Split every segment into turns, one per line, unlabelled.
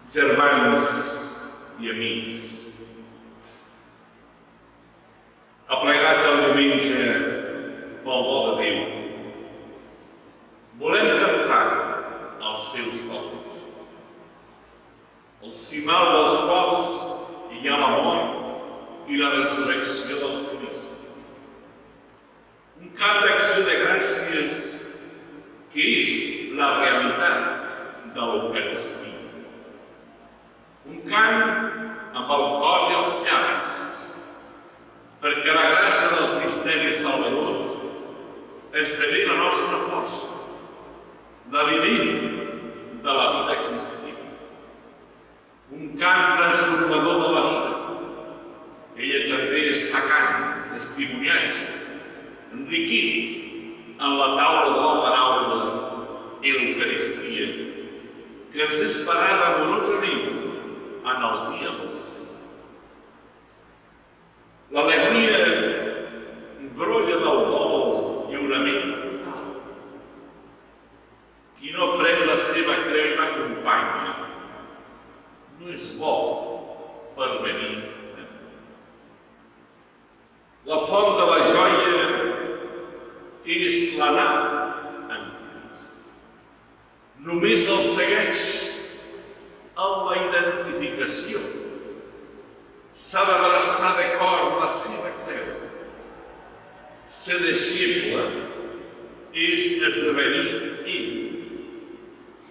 Germans i amics, aplegats el diumenge pel do de Déu, volem cantar els seus focs, el cimal dels quals hi ha la mort i la resurrecció del Crist. Un cant d'acció de gràcies que és la realitat de l'Eucaristia. Un cant amb el cor i els llavis, perquè la gràcia dels misteris salvadors esdevé la nostra força, l'aliment de la vida cristiana. Un cant transformador de la vida. Ella també està cant, testimoniatge, enriquint en la taula de la paraula i l'Eucaristia, que ens és parada amorosament en el dia del Senyor. L'alegria brolla del dol lliurament total. Qui no pren la seva creu i m'acompanya no és bo per venir a mi. La font de la joia és l'anar en Crist. Només el segueix en la identificació. S'ha d'abraçar de cor la seva creu. Ser deixeble és esdevenir ell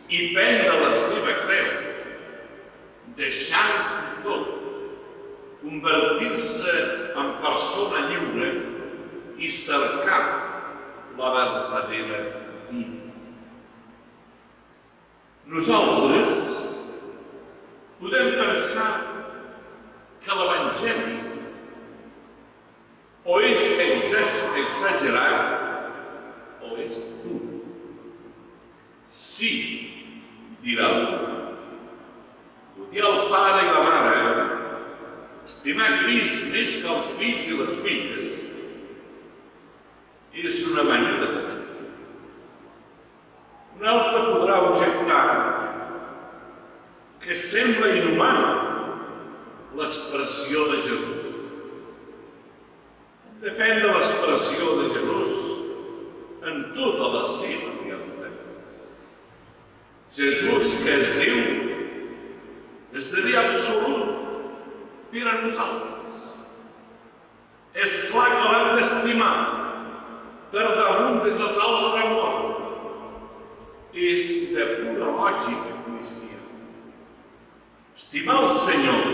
i prendre la seva creu, deixant tot, convertir-se en persona lliure i cercar la vertadera vida. Nosaltres podem pensar que l'Evangeli o és exagerat o és dur. Sí, dirà odiar el pare i la mare, estimar Crist més que els fills i les filles, és una manera de dir. Un altre podrà objectar que sembla inhumana l'expressió de Jesús. Depèn de l'expressió de Jesús en tota la seva realitat. Jesús, que és Déu, esdevé absolut per a nosaltres. És clar que l'hem d'estimar per damunt de tot altre amor. És de pura lògica cristiana. Estimar el Senyor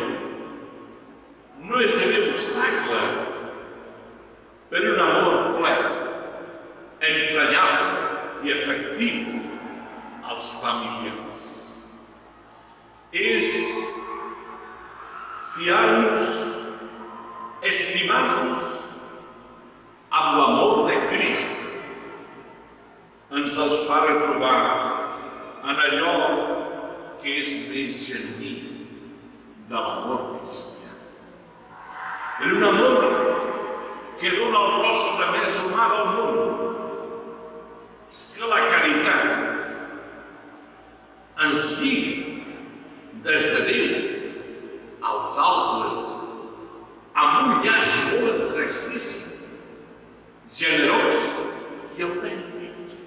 no és d'haver obstacle per un amor ple, entranyable i efectiu als familiars. És fiar-nos, estimar-nos amb l'amor de Crist. Ens els fa retrobar en allò que és més genuí de l'amor cristià. En un amor que dona el rostre més humà del món. És que la caritat ens lliga des de Déu als altres amb un llaç molt exercici, generós i autèntic.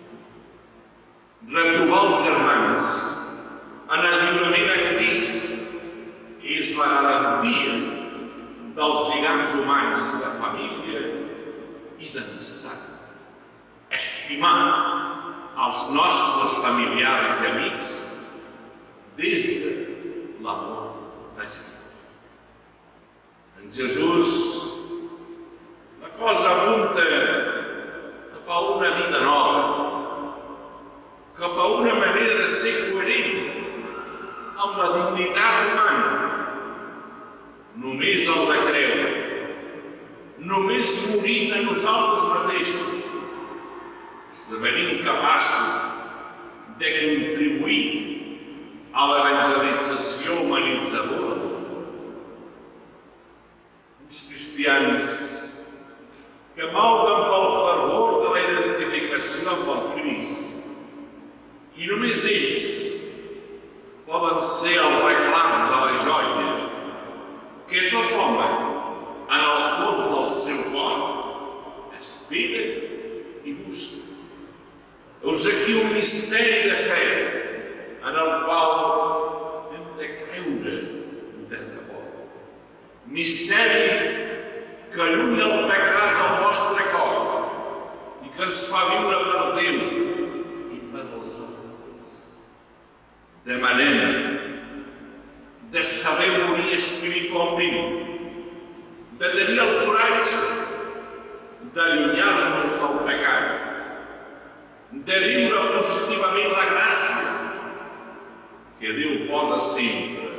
Retrobar els germans en el lliurament a Crist és la garantia dels lligams humans de família i d'amistat. Estimar els nostres familiars i amics des de l'amor de Jesús. En Jesús la cosa apunta cap a una vida nova, cap a una manera de ser coherent amb la dignitat humana. Només el de creure, només morint a nosaltres mateixos, esdevenim capaços de contribuir a l'evangelització humanitzadora del món. Uns cristians que malden pel fervor de la identificació amb el Crist i només ells poden ser el reclam de la joia que tot home, en el fons del seu cor, aspira i busca. Heus aquí un misteri de fe en el qual hem de creure de debò. Misteri que allunya el pecat del nostre cor i que ens fa viure per Déu i per els altres. Demanem de saber morir espiritualment, de tenir el coratge d'allunyar-nos del pecat, de viure positivament la gràcia que Déu posa sempre